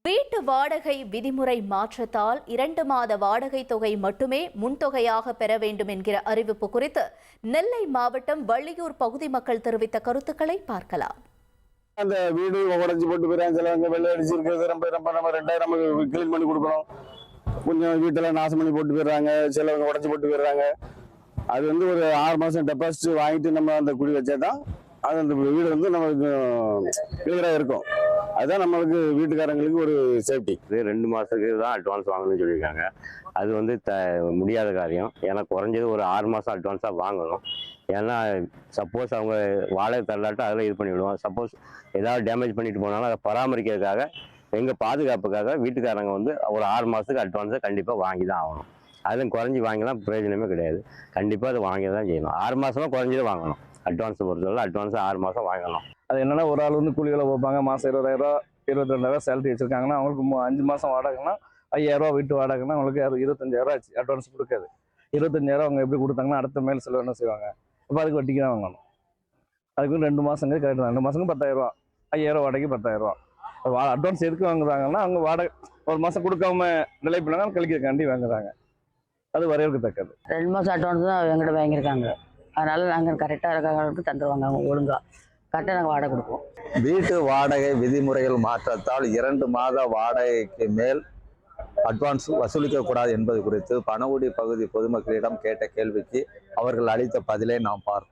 வீட்டு வாடகை விதிமுறை மாற்றத்தால் 2 மாத வாடகை தொகை மட்டுமே முன்தொகையாக பெற வேண்டும் என்கிற அறிவிப்பு குறித்து நெல்லை மாவட்டம் வள்ளியூர் பகுதி மக்கள் தெரிவித்த கருத்துக்களை பார்க்கலாம். அந்த வீடு உடஞ்சி போட்டு போயிறாங்க, சிலவங்க வெள்ளை அடிச்சிருக்கிறது ரொம்ப ரொம்ப நம்ம 2000 கிளீன் பண்ணி கொடுக்கணும். கொஞ்சம் வீட்டெல்லாம் நாசம் பண்ணி போட்டு போயிடுறாங்க, சிலவங்க உடஞ்சி போட்டு போயிடுறாங்க. அது ஒரு 6 மாதம் டெபாசிட் வாங்கிட்டு நம்ம அந்த குடி வச்சா தான் அது அந்த வீடு நமக்கு கிளியராக இருக்கும். அதுதான் நம்மளுக்கு வீட்டுக்காரங்களுக்கு ஒரு சேஃப்டி. 2 மாதத்துக்கு தான் அட்வான்ஸ் வாங்கணும்னு சொல்லியிருக்காங்க. அது முடியாத காரியம். ஏன்னா குறைஞ்சது ஒரு 6 மாதம் அட்வான்ஸாக வாங்கணும். ஏன்னா சப்போஸ் அவங்க வாடகை தரலாட்டும் அதில் இது பண்ணிவிடுவோம். சப்போஸ் ஏதாவது டேமேஜ் பண்ணிட்டு போனாலும் அதை பராமரிக்கிறதுக்காக எங்கள் பாதுகாப்புக்காக வீட்டுக்காரங்க ஒரு 6 மாதத்துக்கு அட்வான்ஸை கண்டிப்பாக வாங்கி தான் ஆகணும். அதுவும் குறைஞ்சி வாங்கிலாம் பிரயோஜனமே கிடையாது. கண்டிப்பாக அதை வாங்கி தான் செய்யணும். 6 மாதமாக குறைஞ்சது வாங்கணும். அட்வான்ஸை பொறுத்தவரை அட்வான்ஸை 6 மாதம் வாங்கணும். அது என்னன்னா, ஒரு ஆள் கூலிகளை வைப்பாங்க. மாதம் 20,000 22,000 சேலரி வச்சிருக்காங்கன்னா அவங்களுக்கு 5 மாதம் வாடகைன்னா 5,000 வீட்டு வாடகைன்னா அவங்களுக்கு 25,000 ஆச்சு. அட்வான்ஸ் கொடுக்காது. 25,000 அவங்க எப்படி கொடுத்தாங்கன்னா அடுத்த மேல் செலவு என்ன செய்வாங்க? இப்போ அதுக்கு வட்டிக்கு தான் வாங்கணும். அதுக்கு 2 மாதங்க கரெக்ட் தான். 2 மாதங்க 10,000, 5,000 வாடகைக்கு 10,000. அட்வான்ஸ் எதுக்கு வாங்குறாங்கன்னா அவங்க வாடகை ஒரு மாதம் கொடுக்காம நிலை பண்ணாங்க கழிக்கிறக்காண்டி வாங்குறாங்க. அது வரையறுக்கத்தக்கது. 2 மாதம் அட்வான்ஸ் தான் எங்கிட்ட வாங்கியிருக்காங்க. அதனால நாங்கள் கரெக்டாக இருக்கிறவங்களுக்கு தந்துடுவாங்க. அவங்க ஒழுங்காக கரெக்டாக நாங்கள் வாடகை கொடுப்போம். வீட்டு வாடகை விதிமுறைகள் மாற்றத்தால் 2 மாத வாடகைக்கு மேல் அட்வான்ஸ் வசூலிக்கக்கூடாது என்பது குறித்து பனகுடி பகுதி பொதுமக்களிடம் கேட்ட கேள்விக்கு அவர்கள் அளித்த பதிலை நாம் பார்ப்போம்.